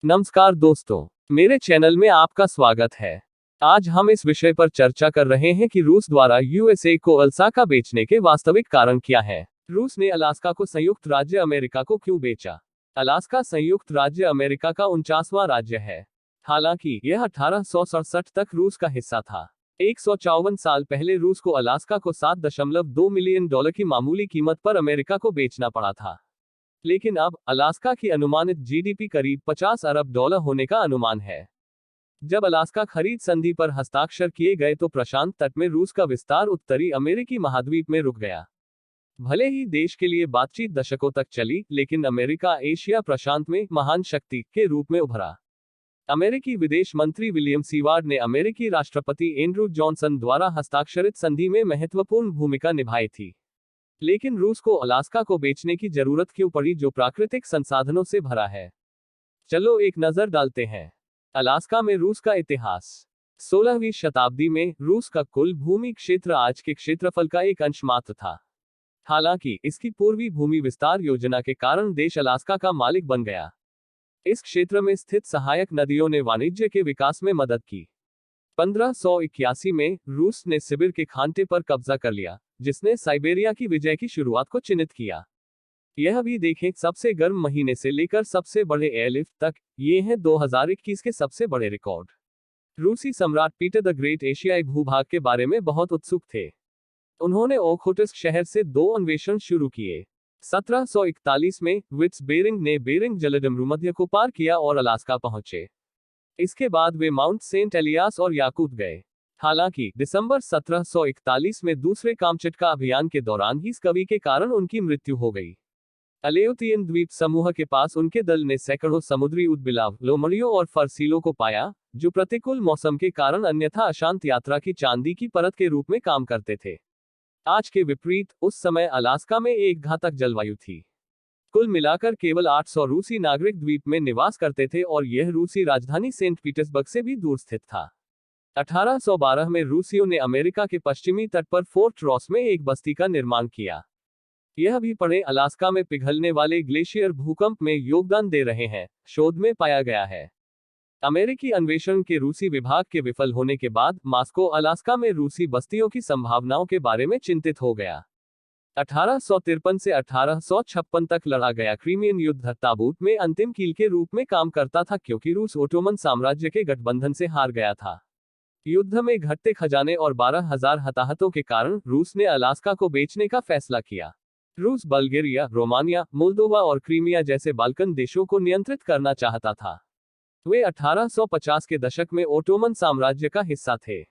नमस्कार दोस्तों, मेरे चैनल में आपका स्वागत है। आज हम इस विषय पर चर्चा कर रहे हैं कि रूस द्वारा यूएसए को अलास्का बेचने के वास्तविक कारण क्या हैं। रूस ने अलास्का को संयुक्त राज्य अमेरिका को क्यों बेचा? अलास्का संयुक्त राज्य अमेरिका का 49वां राज्य है। हालांकि यह 1867 तक रूस का हिस्सा था। 154 साल पहले रूस को अलास्का को $7.2 मिलियन की मामूली कीमत पर अमेरिका को बेचना पड़ा था। लेकिन अब अलास्का की अनुमानित जीडीपी करीब $50 अरब होने का अनुमान है। जब अलास्का खरीद संधि पर हस्ताक्षर किए गए तो प्रशांत तट में रूस का विस्तार उत्तरी अमेरिकी महाद्वीप में रुक गया। भले ही देश के लिए बातचीत दशकों तक चली, लेकिन अमेरिका एशिया प्रशांत में महान शक्ति के रूप में उभरा। अमेरिकी विदेश मंत्री विलियम सीवार्ड ने अमेरिकी राष्ट्रपति एंड्रू जॉनसन द्वारा हस्ताक्षरित संधि में महत्वपूर्ण भूमिका निभाई थी। लेकिन रूस को अलास्का को बेचने की जरूरत क्यों पड़ी, जो प्राकृतिक संसाधनों से भरा है? चलो एक नजर डालते हैं। अलास्का में रूस का इतिहास। 16वीं शताब्दी में रूस का कुल भूमि क्षेत्र आज के क्षेत्रफल का एक अंश मात्र था। हालांकि इसकी पूर्वी भूमि विस्तार योजना के कारण देश अलास्का का मालिक बन गया। इस क्षेत्र में स्थित सहायक नदियों ने वाणिज्य के विकास में मदद की। 1581 में रूस ने सिबिर के खांटे पर कब्जा कर लिया, जिसने साइबेरिया की विजय की शुरुआत को चिन्हित किया। यह भी देखें, सबसे गर्म महीने से लेकर सबसे बड़े एयरलिफ्ट तक, ये हैं 2021 के सबसे बड़े रिकॉर्ड। रूसी सम्राट पीटर द ग्रेट एशियाई भूभाग के बारे में बहुत उत्सुक थे। उन्होंने ओखोटस्क शहर से 2 अन्वेषण शुरू किए। 1741 में विट्स बेरिंग ने बेरिंग जलसमूह को पार किया और अलास्का पहुंचे। इसके बाद वे माउंट सेंट एलियास और याकूत गए। हालांकि दिसंबर 1741 में दूसरे कामचटका अभियान के दौरान ही स्कवी के कारण उनकी मृत्यु हो गई। अलेउतियन द्वीप समूह के पास उनके दल ने सैकड़ों समुद्री ऊदबिलाव, लोमड़ियों और फरसीलों को पाया, जो प्रतिकूल मौसम के कारण अन्यथा अशांत यात्रा की चांदी की परत के रूप में काम करते थे। आज के विपरीत उस समय अलास्का में एक घातक जलवायु थी। कुल मिलाकर केवल 800 रूसी नागरिक द्वीप में निवास करते थे और यह रूसी राजधानी सेंट पीटर्सबर्ग से भी दूर स्थित था। 1812 में रूसियों ने अमेरिका के पश्चिमी तट पर फोर्ट रॉस में एक बस्ती का निर्माण किया। यह भी पढ़ें, अलास्का में पिघलने वाले ग्लेशियर भूकंप में योगदान दे रहे हैं, शोध में पाया गया है। अमेरिकी अन्वेषण के रूसी विभाग के विफल होने के बाद मॉस्को अलास्का में रूसी बस्तियों की संभावनाओं के बारे में चिंतित हो गया। 1853 से 1856 तक लड़ा गया क्रीमियन युद्ध ताबूत में अंतिम कील के रूप में काम करता था, क्योंकि रूस ओटोमन साम्राज्य के गठबंधन से हार गया था। युद्ध में घटते खजाने और 12,000 हताहतों के कारण रूस ने अलास्का को बेचने का फैसला किया। रूस बल्गेरिया, रोमानिया, मोल्दोवा और क्रीमिया जैसे बाल्कन देशों को नियंत्रित करना चाहता था। वे 1850 के दशक में ओटोमन साम्राज्य का हिस्सा थे।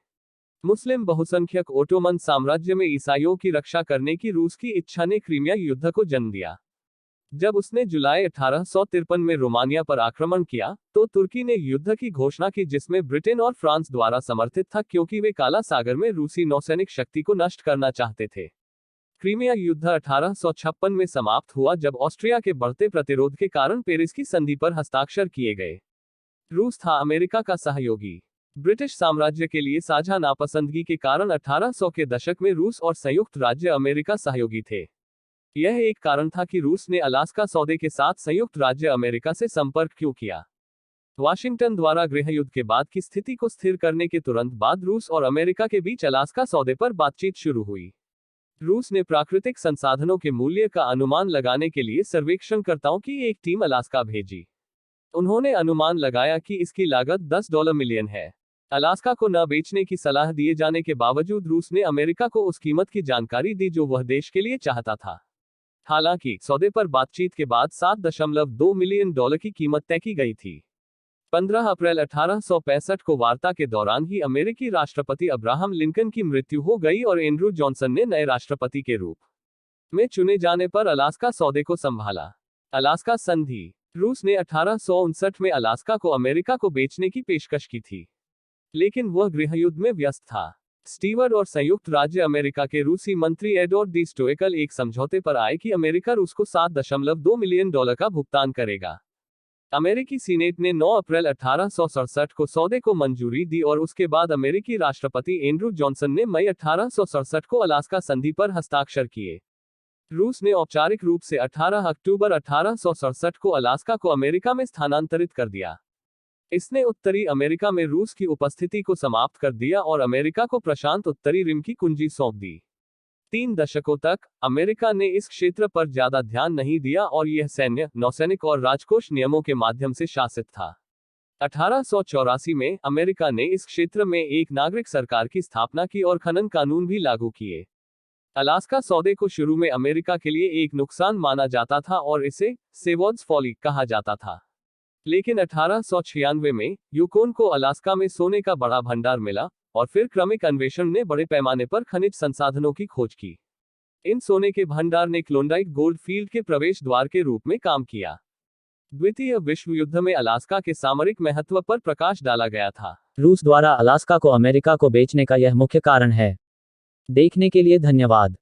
मुस्लिम बहुसंख्यक ओटोमन साम्राज्य में ईसाइयों की रक्षा करने की रूस की इच्छा ने क्रीमिया युद्ध को जन्म दिया। जब उसने जुलाई 1853 में रोमानिया पर आक्रमण किया, तो तुर्की ने युद्ध की घोषणा की, जिसमें ब्रिटेन और फ्रांस द्वारा समर्थित था, क्योंकि वे काला सागर में रूसी नौसैनिक शक्ति को नष्ट करना चाहते थे। क्रीमिया युद्ध 1856 में समाप्त हुआ, जब ऑस्ट्रिया के बढ़ते प्रतिरोध के कारण पेरिस की संधि पर हस्ताक्षर किए गए। रूस था अमेरिका का सहयोगी। ब्रिटिश साम्राज्य के लिए साझा नापसंदगी के कारण 1800 के दशक में रूस और संयुक्त राज्य अमेरिका सहयोगी थे। यह एक कारण था कि रूस ने अलास्का सौदे के साथ संयुक्त राज्य अमेरिका से संपर्क क्यों किया। वाशिंगटन द्वारा गृहयुद्ध के बाद की स्थिति को स्थिर करने के तुरंत बाद रूस और अमेरिका के बीच अलास्का सौदे पर बातचीत शुरू हुई। रूस ने प्राकृतिक संसाधनों के मूल्य का अनुमान लगाने के लिए सर्वेक्षणकर्ताओं की एक टीम अलास्का भेजी। उन्होंने अनुमान लगाया कि इसकी लागत $10 मिलियन है। अलास्का को न बेचने की सलाह दिए जाने के बावजूद रूस ने अमेरिका को उस कीमत की जानकारी दी जो वह देश के लिए चाहता था। हालांकि सौदे पर बातचीत के बाद $7.2 मिलियन की कीमत तय की गई थी। 15 अप्रैल 1865 को वार्ता के दौरान ही अमेरिकी राष्ट्रपति अब्राहम लिंकन की मृत्यु हो गई और एंड्रू जॉनसन ने नए राष्ट्रपति के रूप में चुने जाने पर अलास्का सौदे को संभाला। अलास्का संधि। रूस ने 1859 में अलास्का को अमेरिका को बेचने की पेशकश की थी, लेकिन वह गृहयुद्ध में व्यस्त था। स्टीवर्ड और संयुक्त राज्य अमेरिका के रूसी मंत्री एडोर्ड दी स्टोएकल एक समझौते पर आए कि अमेरिका रूस को $7.2 मिलियन का भुगतान करेगा। अमेरिकी सीनेट ने 9 अप्रैल 1867 को सौदे को मंजूरी दी और उसके बाद अमेरिकी राष्ट्रपति एंड्रू जॉनसन ने मई 1867 को अलास्का संधि पर हस्ताक्षर किए। रूस ने औपचारिक रूप से 18 अक्टूबर 1867 को अलास्का को अमेरिका में स्थानांतरित कर दिया। इसने उत्तरी अमेरिका में रूस की उपस्थिति को समाप्त कर दिया और अमेरिका को प्रशांत उत्तरी रिम की कुंजी सौंप दी। 3 दशकों तक अमेरिका ने इस क्षेत्र पर ज्यादा ध्यान नहीं दिया और यह सैन्य, नौसैनिक और राजकोष नियमों के माध्यम से शासित था। 1884 में अमेरिका ने इस क्षेत्र में एक नागरिक सरकार की स्थापना की और खनन कानून भी लागू किए। अलास्का सौदे को शुरू में अमेरिका के लिए एक नुकसान माना जाता था और इसे सेवॉर्ड्स फॉली कहा जाता था। लेकिन 1896 में यूकोन को अलास्का में सोने का बड़ा भंडार मिला और फिर क्रमिक अन्वेषण ने बड़े पैमाने पर खनिज संसाधनों की खोज की। इन सोने के भंडार ने क्लोंडाइक गोल्ड फील्ड के प्रवेश द्वार के रूप में काम किया। द्वितीय विश्व युद्ध में अलास्का के सामरिक महत्व पर प्रकाश डाला गया था। रूस द्वारा अलास्का को अमेरिका को बेचने का यह मुख्य कारण है। देखने के लिए धन्यवाद।